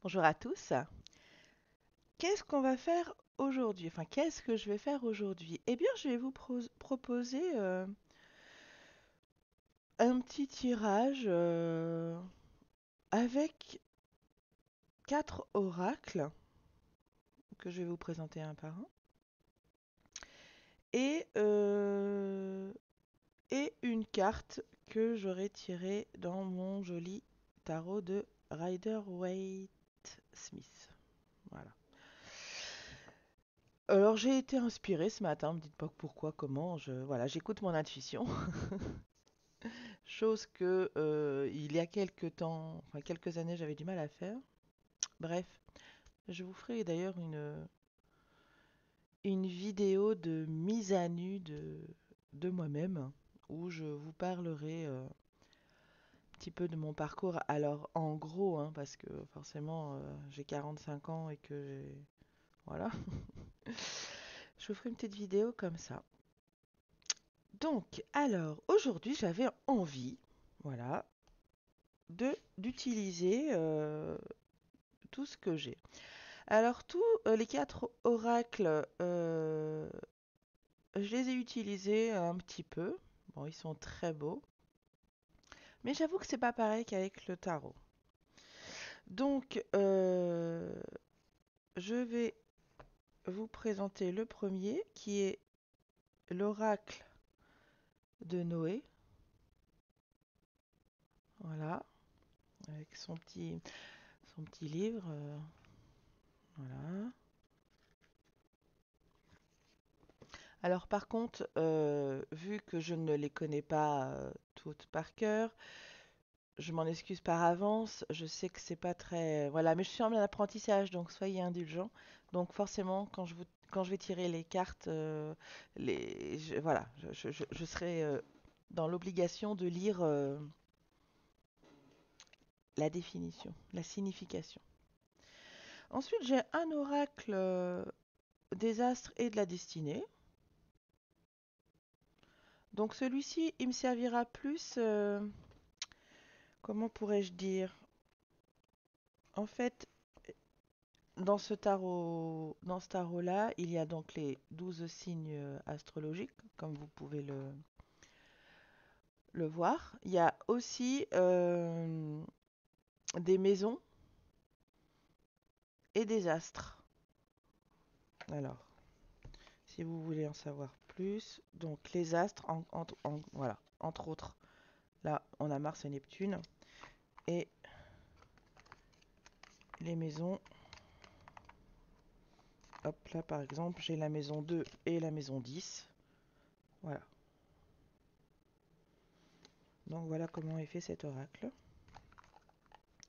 Bonjour à tous. Qu'est-ce qu'on va faire aujourd'hui? Enfin, qu'est-ce que je vais faire aujourd'hui? Eh bien, je vais vous proposer un petit tirage avec quatre oracles que je vais vous présenter un par un et, euh, et une carte que j'aurai tirée dans mon joli tarot de Rider-Waite-Smith. Voilà. Alors j'ai été inspirée ce matin, me dites pas pourquoi, comment, voilà, j'écoute mon intuition. Chose que il y a quelques temps, enfin quelques années, j'avais du mal à faire. Bref, je vous ferai d'ailleurs une vidéo de mise à nu de moi-même où je vous parlerai un petit peu de mon parcours. Alors en gros, hein, parce que forcément j'ai 45 ans et que voilà, je vous ferai une petite vidéo comme ça. Donc, alors aujourd'hui, j'avais envie, voilà, de d'utiliser tout ce que j'ai. Alors, tous les quatre oracles, je les ai utilisés un petit peu. Bon, ils sont très beaux. Mais j'avoue que c'est pas pareil qu'avec le tarot. Donc, je vais vous présenter le premier qui est l'oracle de Noé. Voilà, avec son petit livre. Voilà. Alors par contre, vu que je ne les connais pas toutes par cœur, je m'en excuse par avance. Je sais que c'est pas très, voilà, mais je suis en plein apprentissage, donc soyez indulgents. Donc forcément, quand je vais tirer les cartes, voilà, je serai dans l'obligation de lire la définition, la signification. Ensuite, j'ai un oracle des astres et de la destinée. Donc celui-ci, il me servira plus, comment pourrais-je dire? En fait, dans ce tarot-là, il y a donc les 12 signes astrologiques, comme vous pouvez le voir. Il y a aussi des maisons et des astres. Alors, si vous voulez en savoir plus, donc les astres, voilà, entre autres. Là, on a Mars et Neptune. Et les maisons, hop là par exemple, j'ai la maison 2 et la maison 10. Voilà. Donc voilà comment est fait cet oracle,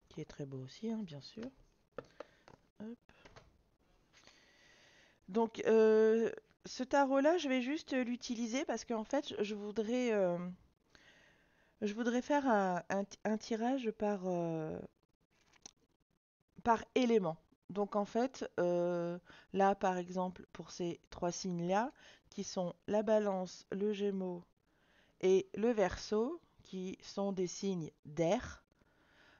qui est très beau aussi, hein, bien sûr. Hop. Donc ce tarot-là, je vais juste l'utiliser parce qu'en fait, je voudrais faire un tirage par élément. Donc en fait, là par exemple, pour ces trois signes-là, qui sont la balance, le gémeaux et le verseau, qui sont des signes d'air,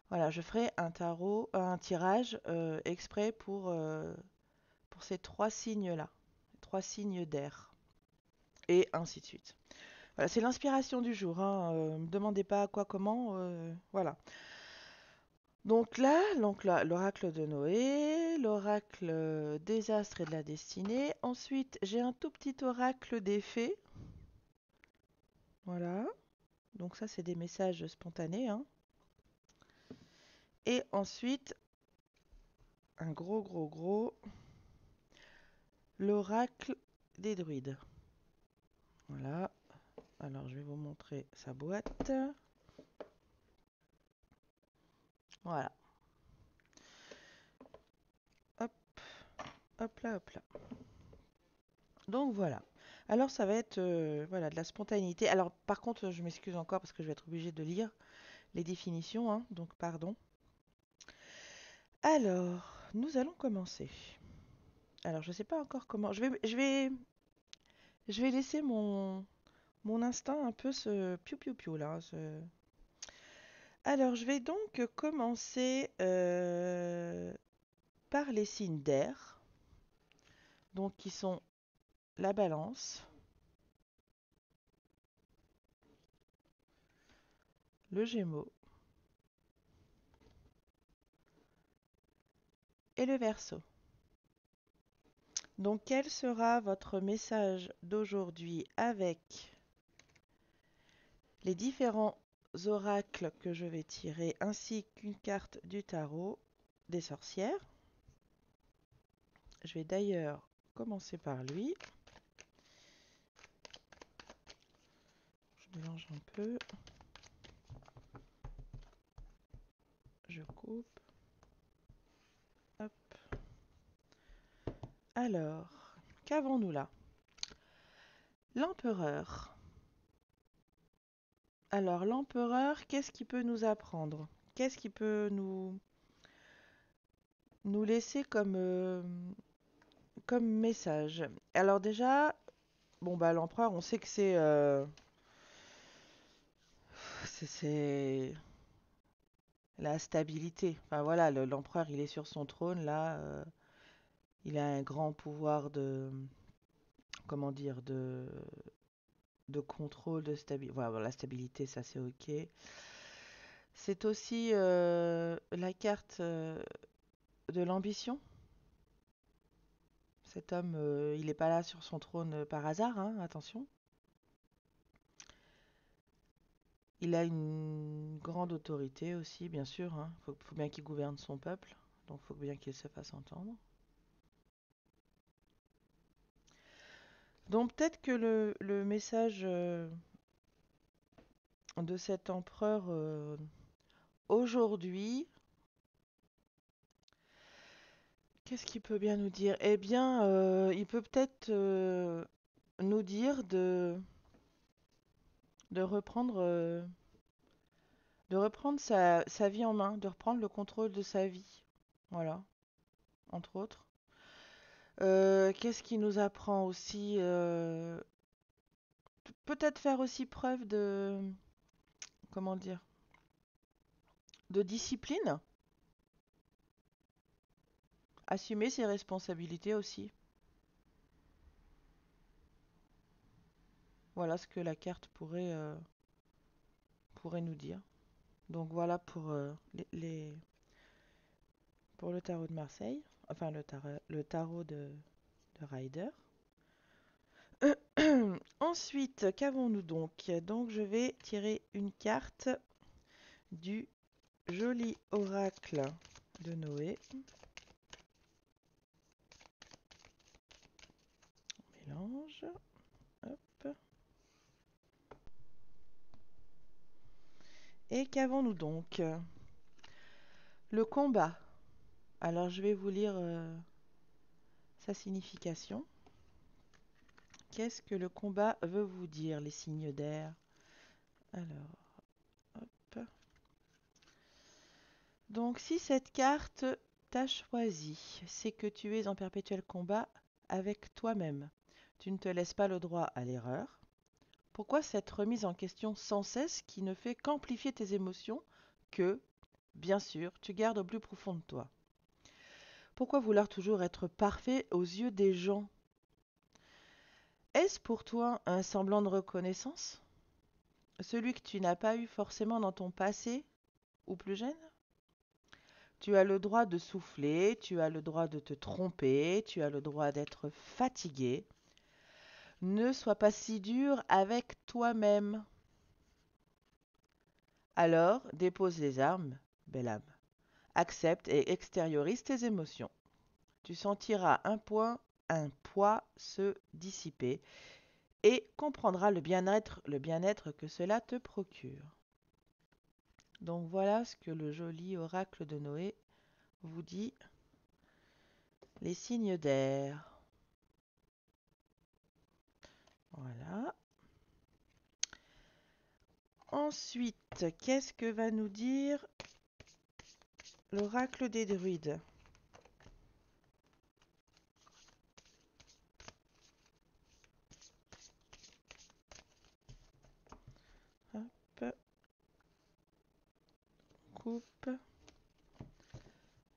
voilà, je ferai un tirage exprès pour ces trois signes-là, trois signes d'air, et ainsi de suite. Voilà, c'est l'inspiration du jour, hein, me demandez pas quoi, comment, voilà. Donc là, l'oracle de Noé, l'oracle des astres et de la destinée. Ensuite, j'ai un tout petit oracle des fées. Voilà. Donc ça, c'est des messages spontanés, hein. Et ensuite, un gros, l'oracle des druides. Voilà. Alors, je vais vous montrer sa boîte. Voilà. Hop, hop là, hop là. Donc voilà. Alors ça va être voilà, de la spontanéité. Alors par contre, je m'excuse encore parce que je vais être obligée de lire les définitions, hein, donc pardon. Alors, nous allons commencer. Alors, je ne sais pas encore comment. Je vais laisser mon instinct un peu se piou piou piou là. Alors, je vais donc commencer par les signes d'air, donc qui sont la Balance, le Gémeaux et le Verseau. Donc, quel sera votre message d'aujourd'hui avec les différents oracles que je vais tirer, ainsi qu'une carte du tarot des sorcières? Je vais d'ailleurs commencer par lui. Je mélange un peu. Je coupe. Hop. Alors, qu'avons-nous là? L'empereur. Alors, l'empereur, qu'est-ce qu'il peut nous apprendre? Qu'est-ce qu'il peut nous laisser comme message? Alors déjà, bon bah l'empereur, on sait que c'est la stabilité. Enfin voilà, l'empereur, il est sur son trône là, il a un grand pouvoir comment dire, de contrôle, de stabilité. Voilà, la stabilité, ça c'est ok. C'est aussi la carte de l'ambition. Cet homme, il n'est pas là sur son trône par hasard, hein, attention. Il a une grande autorité aussi, bien sûr. Hein. Faut bien qu'il gouverne son peuple, donc faut bien qu'il se fasse entendre. Donc peut-être que le message de cet empereur aujourd'hui, qu'est-ce qu'il peut bien nous dire? Eh bien, il peut peut-être nous dire de reprendre, euh, de reprendre sa vie en main, de reprendre le contrôle de sa vie. Voilà, entre autres. Qu'est-ce qui nous apprend aussi peut-être faire aussi preuve comment dire, de discipline, assumer ses responsabilités aussi. Voilà ce que la carte pourrait nous dire. Donc voilà pour pour le tarot de Marseille, enfin le tarot de Rider. Ensuite, qu'avons-nous donc? Donc je vais tirer une carte du joli oracle de Noé. Mélange. Hop. Et qu'avons-nous donc? Le combat. Alors je vais vous lire sa signification. Qu'est-ce que le combat veut vous dire, les signes d'air? Alors, hop. Donc si cette carte t'a choisi, c'est que tu es en perpétuel combat avec toi-même. Tu ne te laisses pas le droit à l'erreur. Pourquoi cette remise en question sans cesse qui ne fait qu'amplifier tes émotions que, bien sûr, tu gardes au plus profond de toi? Pourquoi vouloir toujours être parfait aux yeux des gens? Est-ce pour toi un semblant de reconnaissance? Celui que tu n'as pas eu forcément dans ton passé ou plus jeune? Tu as le droit de souffler, tu as le droit de te tromper, tu as le droit d'être fatigué. Ne sois pas si dur avec toi-même. Alors, dépose les armes, belle âme. Accepte et extériorise tes émotions. Tu sentiras un poids se dissiper et comprendras le bien-être que cela te procure. Donc voilà ce que le joli oracle de Noé vous dit. Les signes d'air. Voilà. Ensuite, qu'est-ce que va nous dire l'oracle des druides? Hop. coupe.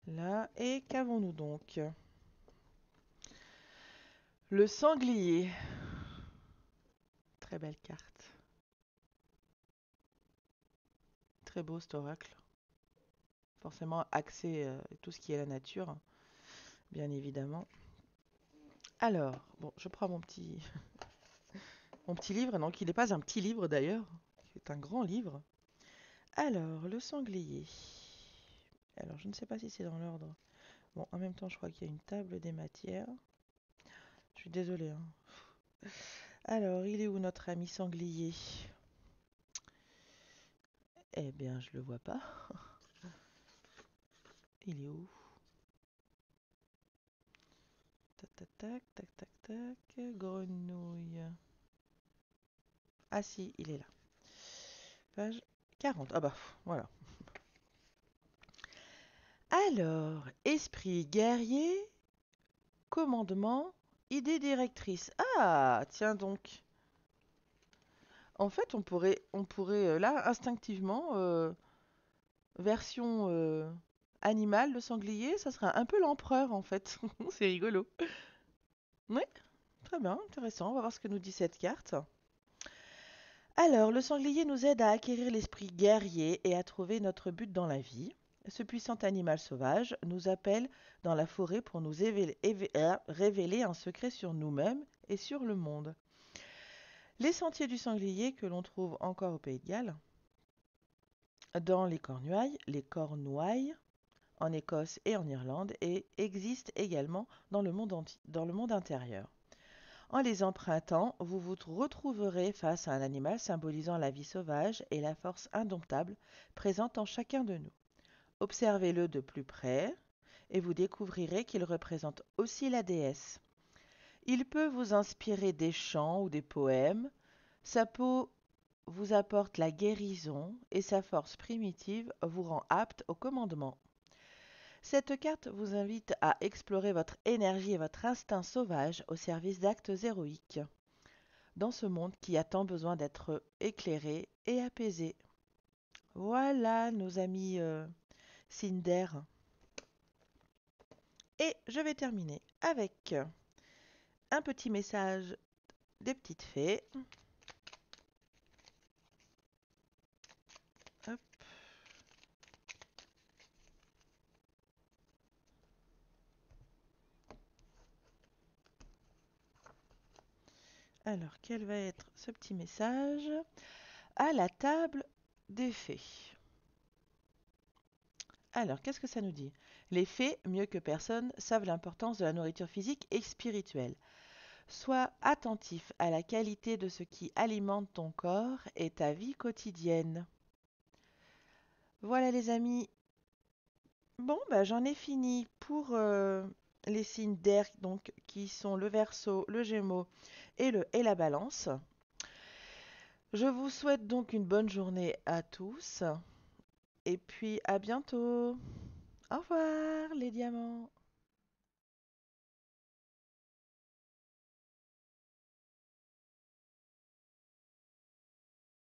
Là, et qu'avons-nous donc? Le sanglier. Très belle carte. Très beau cet oracle. Forcément axé tout ce qui est la nature, bien évidemment. Alors, bon, je prends mon petit livre, non, qui n'est pas un petit livre d'ailleurs, c'est un grand livre. Alors, le sanglier. Alors, je ne sais pas si c'est dans l'ordre. Bon, en même temps, je crois qu'il y a une table des matières. Je suis désolée, hein. Alors, il est où notre ami sanglier? Eh bien, je le vois pas. Il est où? Tac, tac, tac, tac, tac, tac. Grenouille. Ah si, il est là. Page 40. Ah bah, voilà. Alors, esprit guerrier, commandement, idée directrice. Ah, tiens donc. En fait, on pourrait là, instinctivement, version animale, le sanglier, ça serait un peu l'empereur en fait. C'est rigolo. Oui, très bien, intéressant. On va voir ce que nous dit cette carte. Alors, le sanglier nous aide à acquérir l'esprit guerrier et à trouver notre but dans la vie. Ce puissant animal sauvage nous appelle dans la forêt pour nous révéler un secret sur nous-mêmes et sur le monde. Les sentiers du sanglier que l'on trouve encore au Pays de Galles, dans les Cornouailles, en Écosse et en Irlande, et existent également dans le monde intérieur. En les empruntant, vous vous retrouverez face à un animal symbolisant la vie sauvage et la force indomptable présente en chacun de nous. Observez-le de plus près et vous découvrirez qu'il représente aussi la déesse. Il peut vous inspirer des chants ou des poèmes. Sa peau vous apporte la guérison et sa force primitive vous rend apte au commandement. Cette carte vous invite à explorer votre énergie et votre instinct sauvage au service d'actes héroïques, dans ce monde qui a tant besoin d'être éclairé et apaisé. Voilà nos amis Cinder. Et je vais terminer avec un petit message des petites fées. Hop. Alors, quel va être ce petit message? À la table des fées. Alors, qu'est-ce que ça nous dit? Les fées, mieux que personne, savent l'importance de la nourriture physique et spirituelle. Sois attentif à la qualité de ce qui alimente ton corps et ta vie quotidienne. Voilà les amis. Bon, bah, j'en ai fini pour les signes d'air, donc qui sont le Verseau, le Gémeaux et la Balance. Je vous souhaite donc une bonne journée à tous et puis à bientôt. Au revoir les diamants.